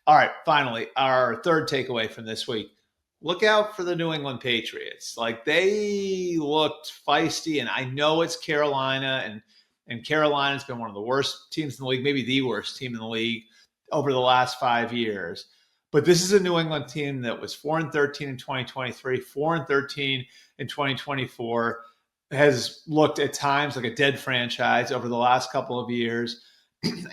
All right, finally, our third takeaway from this week. Look out for the New England Patriots. Like they looked feisty, and I know it's Carolina, and Carolina's been one of the worst teams in the league, maybe the worst team in the league over the last 5 years. But this is a New England team that was 4-13 in 2023, 4-13 in 2024, has looked at times like a dead franchise over the last couple of years.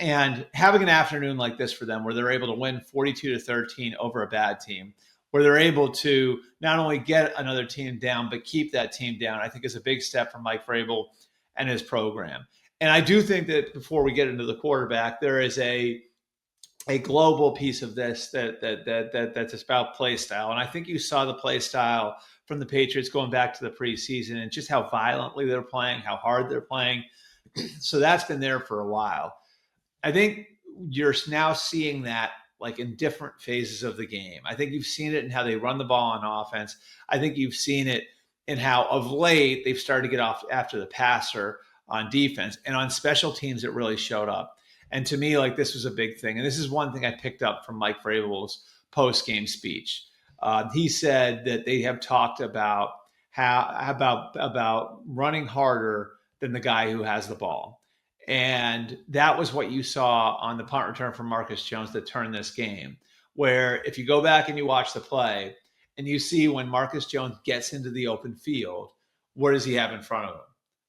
And having an afternoon like this for them where they're able to win 42-13 over a bad team, where they're able to not only get another team down, but keep that team down, I think is a big step for Mike Vrabel and his program. And I do think that before we get into the quarterback, there is a global piece of this that's about play style. And I think you saw the play style from the Patriots going back to the preseason and just how violently they're playing, how hard they're playing. So that's been there for a while. I think you're now seeing that like in different phases of the game. I think you've seen it in how they run the ball on offense. I think you've seen it in how of late they've started to get off after the passer on defense, and on special teams it really showed up. And to me, like this was a big thing. And this is one thing I picked up from Mike Vrabel's post-game speech. He said that they have talked about about running harder than the guy who has the ball. And that was what you saw on the punt return from Marcus Jones that turned this game, where if you go back and you watch the play and you see when Marcus Jones gets into the open field, what does he have in front of him?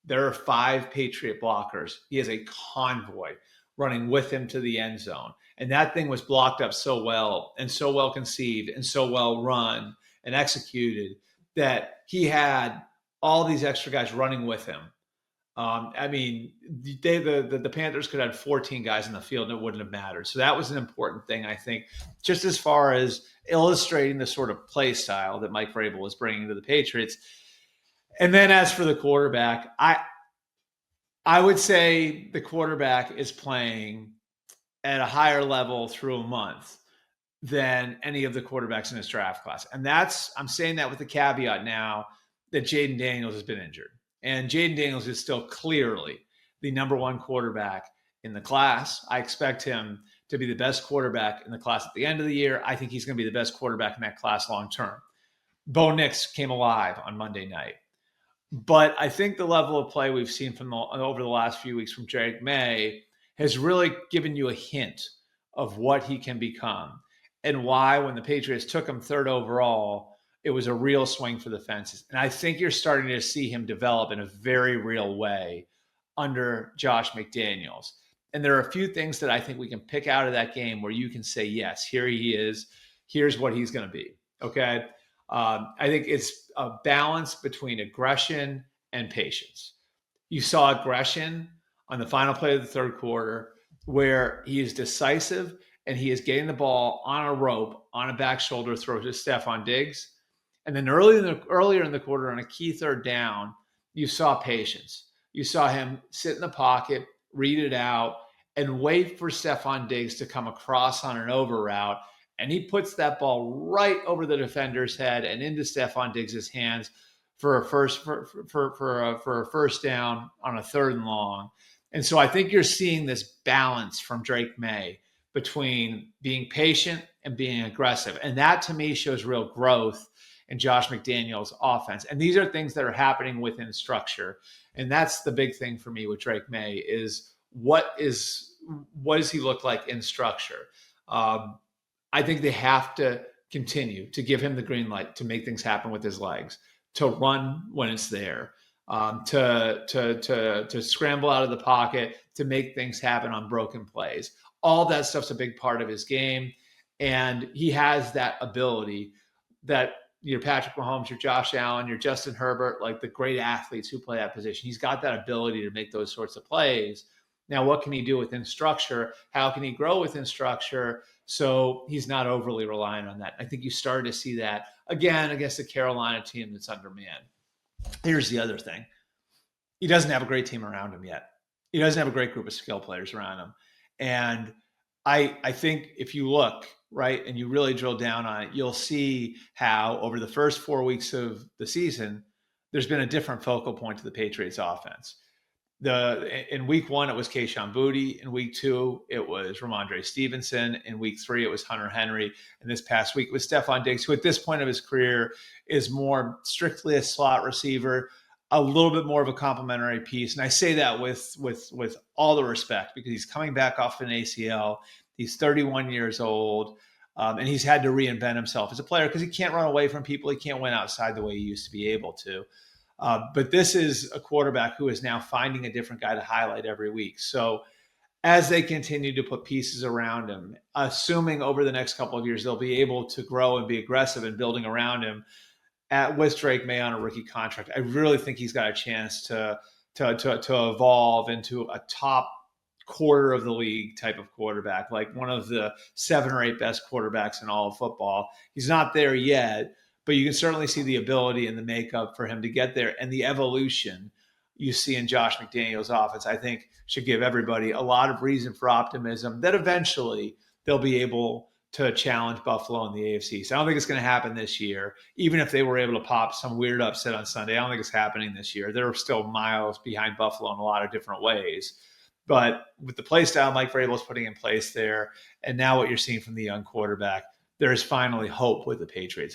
There are 5 Patriot blockers. He has a convoy running with him to the end zone. And that thing was blocked up so well and so well conceived and so well run and executed that he had all these extra guys running with him. I mean, the Panthers could have had 14 guys in the field and it wouldn't have mattered. So that was an important thing, I think, just as far as illustrating the sort of play style that Mike Vrabel is bringing to the Patriots. And then as for the quarterback, I would say the quarterback is playing at a higher level through a month than any of the quarterbacks in this draft class. And I'm saying that with the caveat now that Jaden Daniels has been injured. And Jaden Daniels is still clearly the number one quarterback in the class. I expect him to be the best quarterback in the class at the end of the year. I think he's going to be the best quarterback in that class long term. Bo Nix came alive on Monday night. But I think the level of play we've seen from over the last few weeks from Drake Maye has really given you a hint of what he can become and why when the Patriots took him 3rd overall, it was a real swing for the fences. And I think you're starting to see him develop in a very real way under Josh McDaniels. And there are a few things that I think we can pick out of that game where you can say, yes, here he is. Here's what he's going to be. Okay. I think it's a balance between aggression and patience. You saw aggression on the final play of the 3rd quarter where he is decisive and he is getting the ball on a rope, on a back shoulder throw to Stephon Diggs. And then earlier in the quarter on a key 3rd down, you saw patience. You saw him sit in the pocket, read it out, and wait for Stephon Diggs to come across on an over route. And he puts that ball right over the defender's head and into Stephon Diggs' hands for a first down on a 3rd and long. And so I think you're seeing this balance from Drake Maye between being patient and being aggressive. And that to me shows real growth in Josh McDaniels' offense. And these are things that are happening within structure. And that's the big thing for me with Drake Maye is what does he look like in structure? I think they have to continue to give him the green light to make things happen with his legs, to run when it's there, to scramble out of the pocket, to make things happen on broken plays. All that stuff's a big part of his game. And he has that ability that your Patrick Mahomes, your Josh Allen, your Justin Herbert, like the great athletes who play that position. He's got that ability to make those sorts of plays. Now, what can he do within structure? How can he grow within structure so he's not overly reliant on that? I think you started to see that again against the Carolina team that's undermanned. Here's the other thing. He doesn't have a great team around him yet. He doesn't have a great group of skill players around him. And I think if you look, right, and you really drill down on it, you'll see how over the first 4 weeks of the season, there's been a different focal point to the Patriots offense. In week 1, it was Kayshon Boutte. In week 2, it was Ramondre Stevenson. In week 3, it was Hunter Henry. And this past week, it was Stephon Diggs, who at this point of his career is more strictly a slot receiver, a little bit more of a complementary piece. And I say that with all the respect, because he's coming back off an ACL. He's 31 years old. And he's had to reinvent himself as a player because he can't run away from people. He can't win outside the way he used to be able to. But this is a quarterback who is now finding a different guy to highlight every week. So as they continue to put pieces around him, assuming over the next couple of years they'll be able to grow and be aggressive in building around him with Drake Maye on a rookie contract, I really think he's got a chance to evolve into a top quarter of the league type of quarterback, like one of the 7 or 8 best quarterbacks in all of football. He's not there yet, but you can certainly see the ability and the makeup for him to get there, and the evolution you see in Josh McDaniels' offense, I think, should give everybody a lot of reason for optimism that eventually they'll be able to challenge Buffalo in the AFC. So I don't think it's going to happen this year. Even if they were able to pop some weird upset on Sunday, I don't think it's happening this year. They're still miles behind Buffalo in a lot of different ways. But with the play style Mike Vrabel is putting in place there, and now what you're seeing from the young quarterback, there is finally hope with the Patriots.